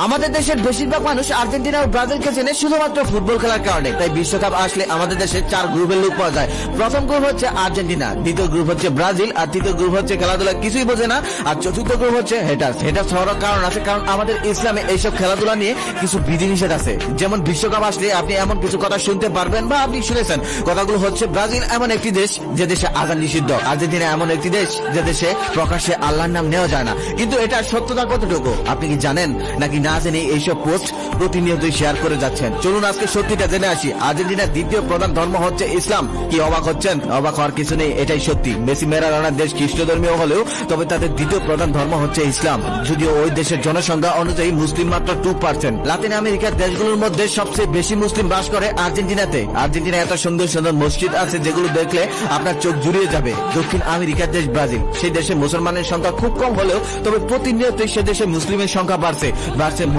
আমাদের দেশের বেশিরভাগ মানুষ আর্জেন্টিনা ও ব্রাজিলকে চেনে শুধুমাত্র ফুটবল খেলার কারণে। তাই বিশ্বকাপ আসলে আমাদের দেশে 4 গ্রুপের লোক পাওয়া যায়। প্রথম গ্রুপ হচ্ছে আর্জেন্টিনা, দ্বিতীয় গ্রুপ হচ্ছে ব্রাজিল, আর তৃতীয় গ্রুপ হচ্ছে খেলাধুলা কিছুই বোঝে না, আর চতুর্থ গ্রুপ হচ্ছে হেটার্স। হেটার্স হওয়ার কারণ আছে, কারণ আমাদের ইসলামে এইসব খেলাধুলা নিয়ে কিছু বিধিনিষেধ আছে। যেমন বিশ্বকাপ আসলে আপনি এমন কিছু কথা শুনতে পারবেন বা আপনি শুনেছেন। কথাগুলো হচ্ছে ব্রাজিল এমন একটি দেশ যে দেশে আযান নিষিদ্ধ, আর্জেন্টিনা এমন একটি দেশ যে দেশে প্রকাশ্যে আল্লাহর নাম নেওয়া যায় না। কিন্তু এটা সত্যতা কতটুকু আপনি কি জানেন, নাকি না জেনে এইসব পোস্ট প্রতিনিয়তই শেয়ার করে যাচ্ছেন? চলুন আজকে সত্যিটা জেনে আসি। আর্জেন্টিনার দ্বিতীয় প্রধান ধর্ম হচ্ছে ইসলাম। কি অবাক হচ্ছেন? অবাক হওয়ার কিছু নেই, এটাই সত্যি। মেসি ম্যারাডোনার দেশ খ্রিস্ট ধর্মীয় হলেও তবে তাদের দ্বিতীয় প্রধান ধর্ম হচ্ছে ইসলাম, যদিও ওই দেশের জনসংখ্যা অনুযায়ী মুসলিম মাত্র 2%। লাতিন আমেরিকার দেশগুলোর মধ্যে সবচেয়ে বেশি মুসলিম বাস করে আর্জেন্টিনাতে। আর্জেন্টিনা এত সুন্দর সুন্দর মসজিদ আছে যেগুলো দেখলে আপনার চোখ জুড়িয়ে যাবে। দক্ষিণ আমেরিকার দেশ ব্রাজিল, সেই দেশে মুসলমানের সংখ্যা খুব কম হলেও তবে প্রতিনিয়তই সে দেশে মুসলিমের সংখ্যা বাড়ছে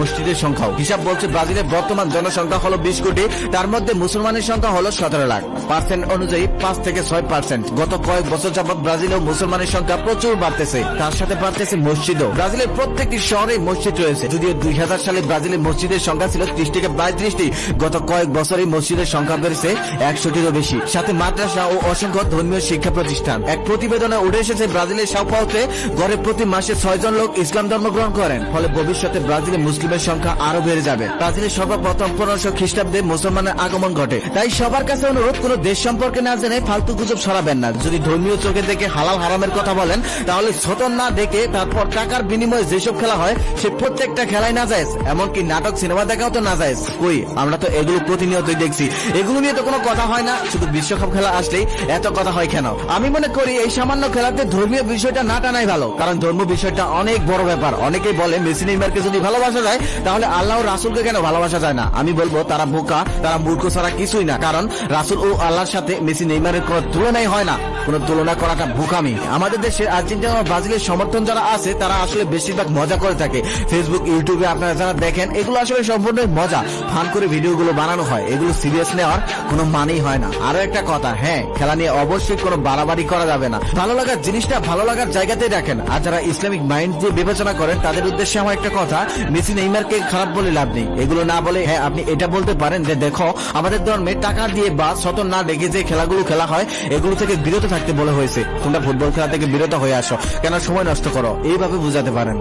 মসজিদের সংখ্যাও। হিসাব বলছে ব্রাজিলের বর্তমান জনসংখ্যা হলো 20 কোটি, তার মধ্যে মুসলমানের সংখ্যা হলো 17 লাখ। পার্সেন্ট অনুযায়ী 5 থেকে 6%। গত কয়েক বছর যাবৎ ব্রাজিলেও মুসলমানের সংখ্যা প্রচুর বাড়তেছে, তার সাথে বাড়তেছে মসজিদও। ব্রাজিলের প্রত্যেকটি শহরে মসজিদ রয়েছে, যদিও 2000 সালে ব্রাজিলের মসজিদের সংখ্যা ছিল 30 থেকে 32টি। গত কয়েক বছরে মসজিদের সংখ্যা বেড়েছে 100টিরও বেশি, সাথে মাদ্রাসা ও অসংখ্য ধর্মীয় শিক্ষা প্রতিষ্ঠান। এক প্রতিবেদনে উঠে এসেছে ব্রাজিলের সাও পাওতে গড়ে প্রতি মাসে 6 জন লোক ইসলাম ধর্ম গ্রহণ করেন। ফলে ভবিষ্যতে ব্রাজিলে মুসলিমের সংখ্যা আরো বেড়ে যাবে। ব্রাজিলের সর্বপ্রথম 1500 খ্রিস্টাব্দে মুসলমানের আগমন ঘটে। তাই সবার কাছে অনুরোধ, কোন দেশ সম্পর্কে না জেনে ফালতু গুজব ছড়াবেন না। যদি ধর্মীয় চোখে দেখে হালাল হারামের কথা বলেন, তাহলে ছোট না দেখে তারপর টাকার বিনিময়ে যেসব খেলা হয় সে প্রত্যেকটা খেলাই নাজায়েজ। এমনকি নাটক সিনেমা দেখাও তো নাজায়েজ। কই, আমরা তো এগুলো প্রতিনিয়তই দেখছি। এগুলো নিয়ে তো কোনো কথা হয় না, শুধু বিশ্বকাপ খেলা আসলেই এত কথা হয় কেন? আমি মনে করি এই সামান্য খেলাতে ধর্মীয় বিষয়টা না টানাই ভালো, কারণ ধর্ম বিষয়টা অনেক বড় ব্যাপার। অনেকেই বলে মেসি নেইমারকে যদি ভালোবাসা যায় তাহলে আল্লাহ ও রাসূলকে কেন ভালোবাসা যায় না? আমি বলবো তারা বোকা, তারা মূর্খ ছাড়া কিছুই না। কারণ রাসূল ও আল্লাহর সাথে মেসি নেইমারের কোনো তুলনাই হয় না। কোনো তুলনা করাটা বোকামি। আমাদের দেশে আর্জেন্টিনা ও ব্রাজিলের সমর্থন যারা আছে তারা আসলে বেশিরভাগ মজা করে থাকে। ফেসবুক, ইউটিউবে আপনারা যারা দেখেন, এগুলো আসলে সম্পূর্ণ মজা, ফান করে ভিডিওগুলো বানানো হয়। এগুলো সিরিয়াস নেওয়ার কোনো মানেই হয় না। আরো একটা কথা, হ্যাঁ, খেলা নিয়ে অবশ্যই কোনো বাড়াবাড়ি করা যাবে না। ভালো লাগার জিনিসটা ভালো লাগার জায়গাতেই রাখেন। আর যারা ইসলামিক মাইন্ড দিয়ে বিবেচনা করেন তাদের উদ্দেশ্যে আমার একটা কথা, মেসি নেইমারকে খারাপ বলে লাভ নেই। এগুলো না বলে হ্যাঁ আপনি এটা বলতে পারেন যে দেখো, আমাদের ধর্মে টাকা দিয়ে বা সতর না ডেকে যে খেলাগুলো খেলা হয় এগুলো থেকে বিরত থাকতে বলা হয়েছে। তোমরা ফুটবল খেলা থেকে বিরত হয়ে আসো, কেন সময় নষ্ট করো? এইভাবে বুঝাতে পারেন।